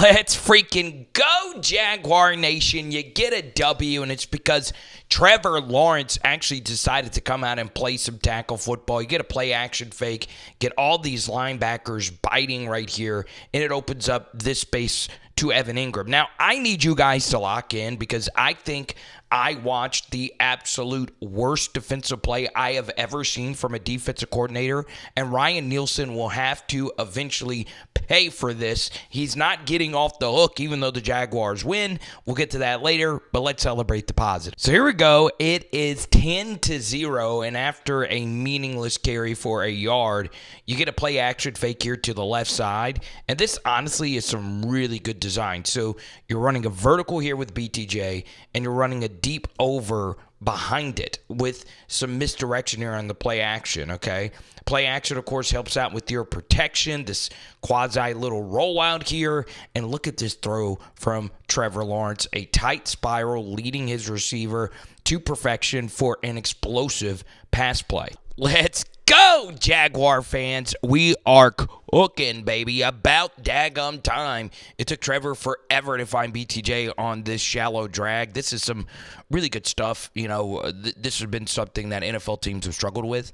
Let's freaking go, Jaguar Nation. You get a W, and it's because Trevor Lawrence actually decided to come out and play some tackle football. You get a play action fake, get all these linebackers biting right here, and it opens up this space to Evan Engram. Now, I need you guys to lock in because I think I watched the absolute worst defensive play I have ever seen from a defensive coordinator, and Ryan Nielsen will have to eventually pay for this. He's not getting off the hook, even though the Jaguars win. We'll get to that later, but let's celebrate the positive. So here we go. It is 10-0, and after a meaningless carry for a yard, you get a play action fake here to the left side, and this honestly is some really good design. So you're running a vertical here with BTJ, and you're running a deep over behind it with some misdirection here on the play action, okay? Play action, of course, helps out with your protection, this quasi little rollout here, and look at this throw from Trevor Lawrence, a tight spiral leading his receiver to perfection for an explosive pass play. Let's go, Jaguar fans. We are cooking, baby. About daggum time. It took Trevor forever to find BTJ on this shallow drag. This is some really good stuff. You know, this has been something that NFL teams have struggled with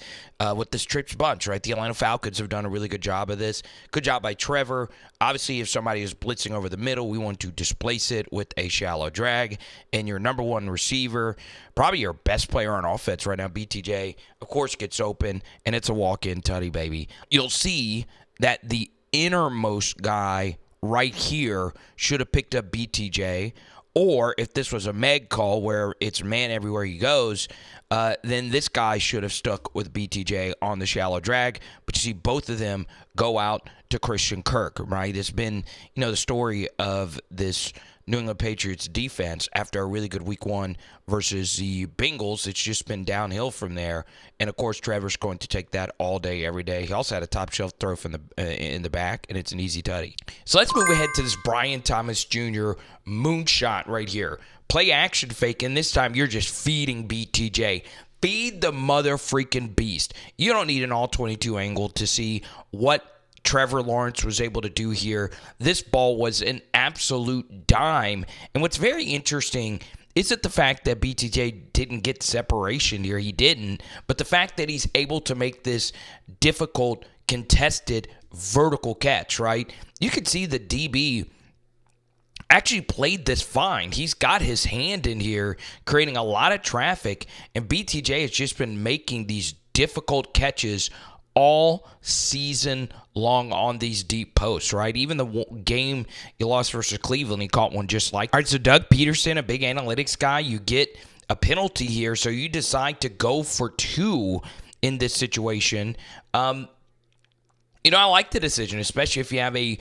this trips bunch, right? The Atlanta Falcons have done a really good job of this. Good job by Trevor. Obviously, if somebody is blitzing over the middle, we want to displace it with a shallow drag. And your number one receiver, probably your best player on offense right now, BTJ, of course, gets open, and it's a walk-in tutty, baby. You'll see that the innermost guy right here should have picked up BTJ, or if this was a Meg call where it's man everywhere he goes, then this guy should have stuck with BTJ on the shallow drag. But you see both of them go out to Christian Kirk, right? It's been, the story of this New England Patriots defense after a really good week one versus the Bengals. It's just been downhill from there. And, of course, Trevor's going to take that all day, every day. He also had a top-shelf throw from in the back, and it's an easy tutty. So let's move ahead to this Brian Thomas Jr. moonshot right here. Play action fake, and this time you're just feeding BTJ. Feed the mother freaking beast. You don't need an all-22 angle to see what Trevor Lawrence was able to do here. This ball was an absolute dime. And what's very interesting isn't the fact that BTJ didn't get separation here. He didn't. But the fact that he's able to make this difficult, contested, vertical catch, right? You can see the DB actually played this fine. He's got his hand in here, creating a lot of traffic. And BTJ has just been making these difficult catches all season long on these deep posts, right? Even the game you lost versus Cleveland, he caught one just like. All right, so Doug Pedersen, a big analytics guy, you get a penalty here, so you decide to go for two in this situation. I like the decision, especially if you have a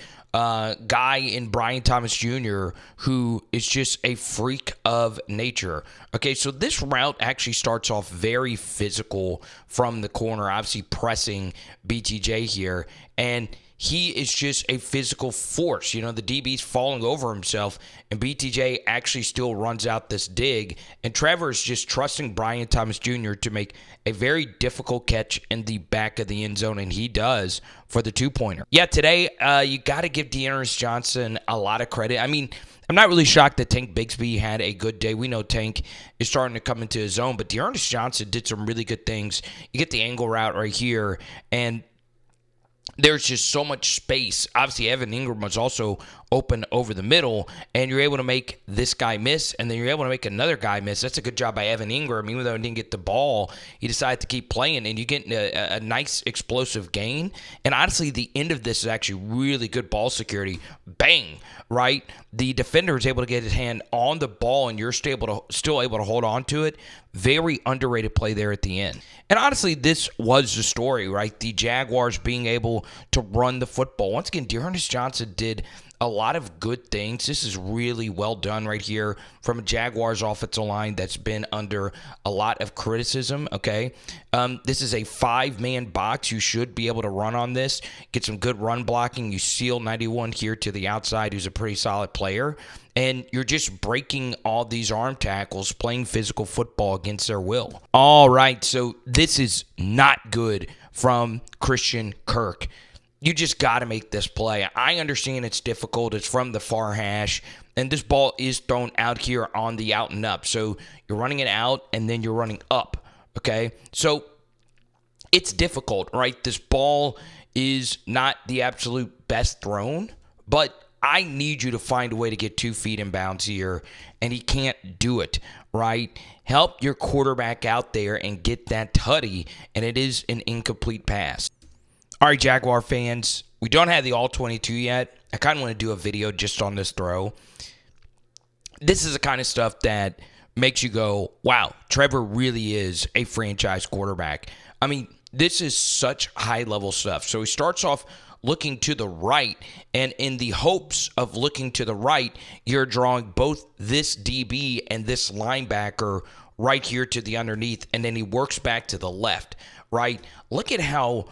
guy in Brian Thomas Jr. who is just a freak of nature. Okay, so this route actually starts off very physical from the corner, obviously pressing BTJ here, and he is just a physical force. The DB's falling over himself, and BTJ actually still runs out this dig, and Trevor is just trusting Brian Thomas Jr. to make a very difficult catch in the back of the end zone, and he does for the two-pointer. Yeah, today you got to give Dearness Johnson a lot of credit. I mean, I'm not really shocked that Tank Bigsby had a good day. We know Tank is starting to come into his own, but Dearness Johnson did some really good things. You get the angle route right here, and there's just so much space. Obviously, Evan Engram was also open over the middle, and you're able to make this guy miss, and then you're able to make another guy miss. That's a good job by Evan Engram. Even though he didn't get the ball, he decided to keep playing, and you get a nice explosive gain. And honestly, the end of this is actually really good ball security. Bang, right? The defender is able to get his hand on the ball, and you're still able to hold on to it. Very underrated play there at the end. And honestly, this was the story, right? The Jaguars being able to run the football. Once again, Dearness Johnson did a lot of good things. This is really well done right here from a Jaguars offensive line that's been under a lot of criticism, okay? This is a 5-man box. You should be able to run on this, get some good run blocking. You seal 91 here to the outside, who's a pretty solid player. And you're just breaking all these arm tackles, playing physical football against their will. All right, so this is not good from Christian Kirk. you just got to make this play. I understand it's difficult. It's from the far hash, and this ball is thrown out here on the out and up. So you're running it out, and then you're running up, okay? So it's difficult, right? This ball is not the absolute best thrown, but I need you to find a way to get 2 feet in bounds here, and he can't do it, right? Help your quarterback out there and get that tutty, and it is an incomplete pass. All right, Jaguar fans, we don't have the All-22 yet. I kind of want to do a video just on this throw. This is the kind of stuff that makes you go, wow, Trevor really is a franchise quarterback. I mean, this is such high-level stuff. So he starts off looking to the right, and in the hopes of looking to the right, you're drawing both this DB and this linebacker right here to the underneath, and then he works back to the left, right? Look at how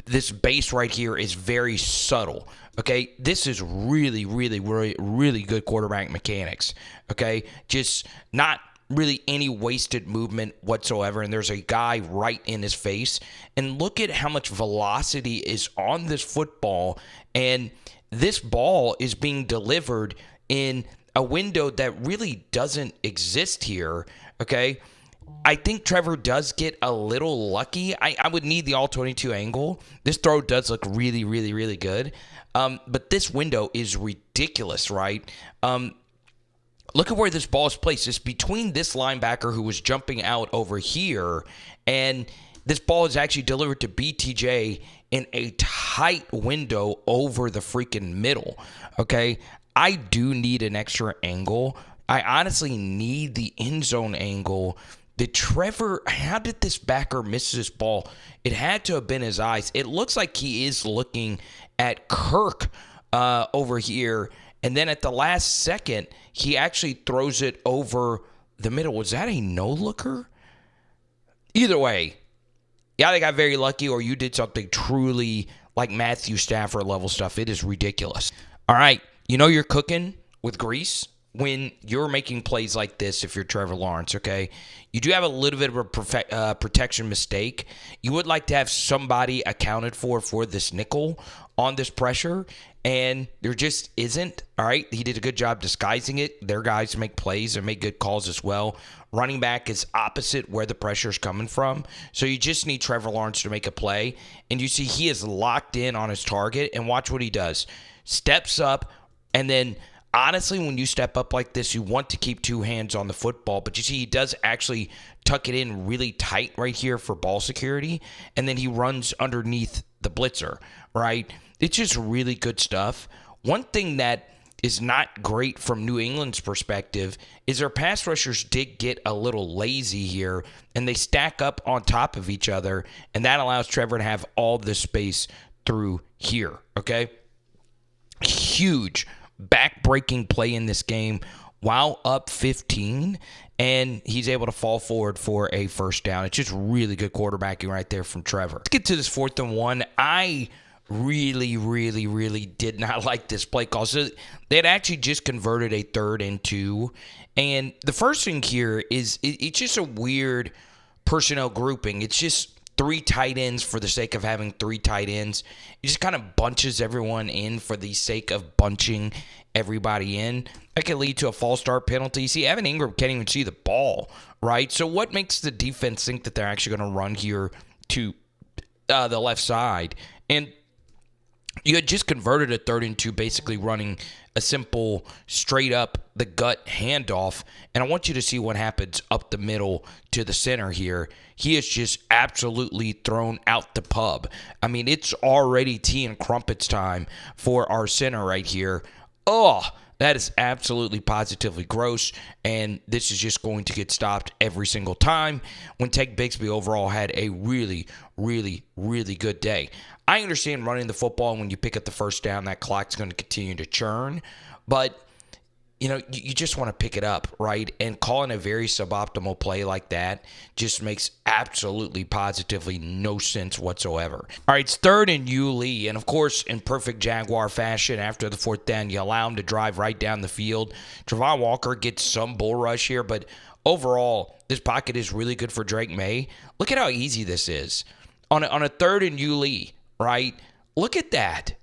this base right here is very subtle, okay? This is really, really, really, really good quarterback mechanics, okay? Just not really any wasted movement whatsoever, and there's a guy right in his face. And look at how much velocity is on this football, and this ball is being delivered in a window that really doesn't exist here, okay? I think Trevor does get a little lucky. I would need the all-22 angle. This throw does look really, really, really good. But this window is ridiculous, right? Look at where this ball is placed. It's between this linebacker who was jumping out over here, and this ball is actually delivered to BTJ in a tight window over the freaking middle, okay? I do need an extra angle. I honestly need the end zone angle. How did this backer miss this ball? It had to have been his eyes. It looks like he is looking at Kirk over here, and then at the last second, he actually throws it over the middle. Was that a no-looker? Either way, yeah, they got very lucky, or you did something truly like Matthew Stafford level stuff. It is ridiculous. All right, you know you're cooking with grease when you're making plays like this if you're Trevor Lawrence, okay? You do have a little bit of a protection mistake. You would like to have somebody accounted for this nickel on this pressure, and there just isn't, all right? He did a good job disguising it. Their guys make plays and make good calls as well. Running back is opposite where the pressure is coming from, so you just need Trevor Lawrence to make a play, and you see he is locked in on his target, and watch what he does. Steps up, and then honestly, when you step up like this, you want to keep 2 hands on the football, but you see he does actually tuck it in really tight right here for ball security, and then he runs underneath the blitzer, right? It's just really good stuff. One thing that is not great from New England's perspective is their pass rushers did get a little lazy here, and they stack up on top of each other, and that allows Trevor to have all this space through here, okay? Huge back-breaking play in this game while up 15, and he's able to fall forward for a first down. It's just really good quarterbacking right there from Trevor. Let's get to this 4th and 1. I really, really, really did not like this play call. So they had actually just converted a 3rd and 2, and the first thing here is it's just a weird personnel grouping. It's just 3 tight ends for the sake of having 3 tight ends. It just kind of bunches everyone in for the sake of bunching everybody in. That can lead to a false start penalty. See, Evan Engram can't even see the ball, right? So what makes the defense think that they're actually going to run here to the left side? And you had just converted a 3rd and 2, basically running a simple straight up the gut handoff. And I want you to see what happens up the middle to the center here. He is just absolutely thrown out the pub. I mean, it's already tea and crumpets time for our center right here. Oh, that is absolutely positively gross, and this is just going to get stopped every single time when Bigsby overall had a really, really, really good day. I understand running the football, and when you pick up the first down, that clock's going to continue to churn, but you know, you just want to pick it up, right? And calling a very suboptimal play like that just makes absolutely, positively no sense whatsoever. All right, it's 3rd and Lee, and of course, in perfect Jaguar fashion, after the 4th down, you allow him to drive right down the field. Travon Walker gets some bull rush here, but overall, this pocket is really good for Drake Maye. Look at how easy this is. On a 3rd and Lee, right? Look at that.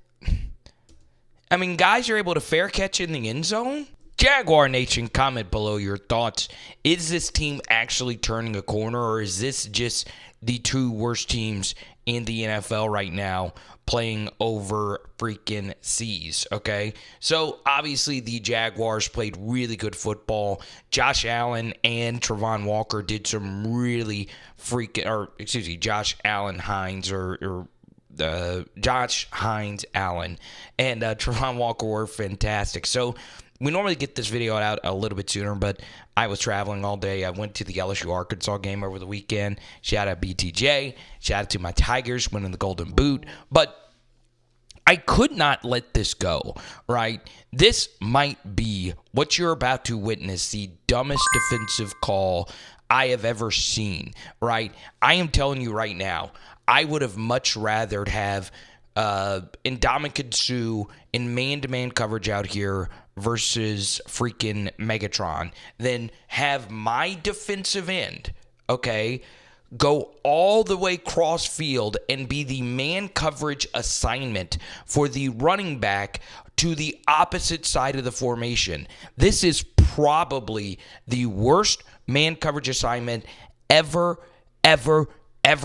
I mean, guys are able to fair catch in the end zone. Jaguar Nation, comment below your thoughts. Is this team actually turning a corner, or is this just the two worst teams in the NFL right now playing over freaking seas, okay? So, obviously, the Jaguars played really good football. Josh Allen and Trevon Walker did some really Josh Allen Hines Josh Hines Allen and Trevon Walker were fantastic. So, we normally get this video out a little bit sooner, but I was traveling all day. I went to the LSU-Arkansas game over the weekend. Shout out BTJ. Shout out to my Tigers winning the Golden Boot. But I could not let this go, right? This might be what you're about to witness, the dumbest defensive call I have ever seen, right? I am telling you right now, I would have much rather have Ndamukong Suh in man-to-man coverage out here versus freaking Megatron than have my defensive end, okay, go all the way cross field and be the man coverage assignment for the running back to the opposite side of the formation. This is probably the worst man coverage assignment ever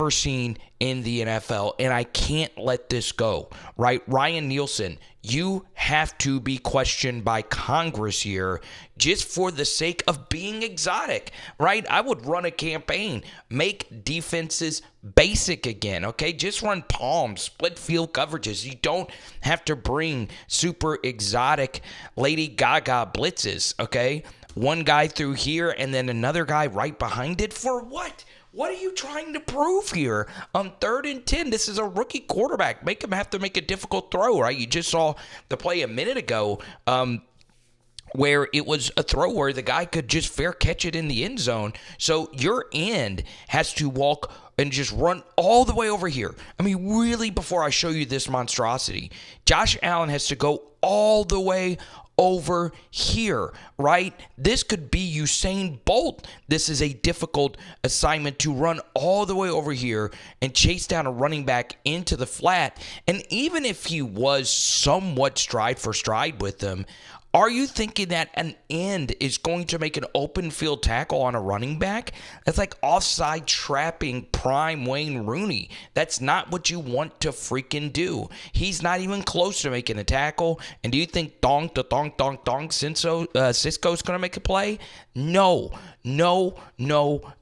seen in the NFL, and I can't let this go, right? Ryan Nielsen, you have to be questioned by Congress here just for the sake of being exotic, right? I would run a campaign, make defenses basic again, okay? Just run palms, split field coverages. You don't have to bring super exotic Lady Gaga blitzes, okay? One guy through here and then another guy right behind it. For what? What are you trying to prove here? On 3rd and 10, this is a rookie quarterback. Make him have to make a difficult throw, right? You just saw the play a minute ago where it was a throw where the guy could just fair catch it in the end zone. So your end has to walk and just run all the way over here. I mean, really, before I show you this monstrosity, Josh Allen has to go all the way over here, right? This could be Usain Bolt. This is a difficult assignment to run all the way over here and chase down a running back into the flat. And even if he was somewhat stride for stride with them, are you thinking that an end is going to make an open field tackle on a running back? That's like offside trapping prime Wayne Rooney. That's not what you want to freaking do. He's not even close to making a tackle. And do you think Cisco's going to make a play? No. Dude,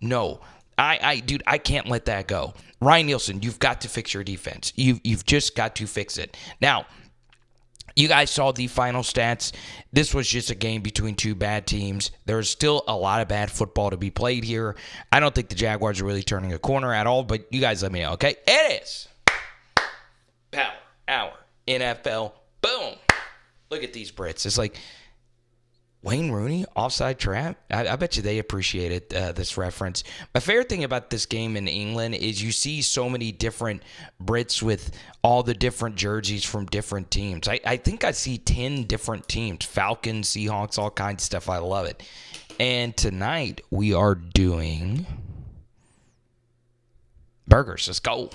I can't let that go. Ryan Nielsen, you've got to fix your defense. You've just got to fix it. Now, you guys saw the final stats. This was just a game between two bad teams. There's still a lot of bad football to be played here. I don't think the Jaguars are really turning a corner at all, but you guys let me know, okay? It is Power Hour NFL. Boom. Look at these Brits. It's like Wayne Rooney, offside trap. I bet you they appreciated this reference. My favorite thing about this game in England is you see so many different Brits with all the different jerseys from different teams. I think I see 10 different teams. Falcons, Seahawks, all kinds of stuff. I love it. And tonight we are doing burgers. Let's go.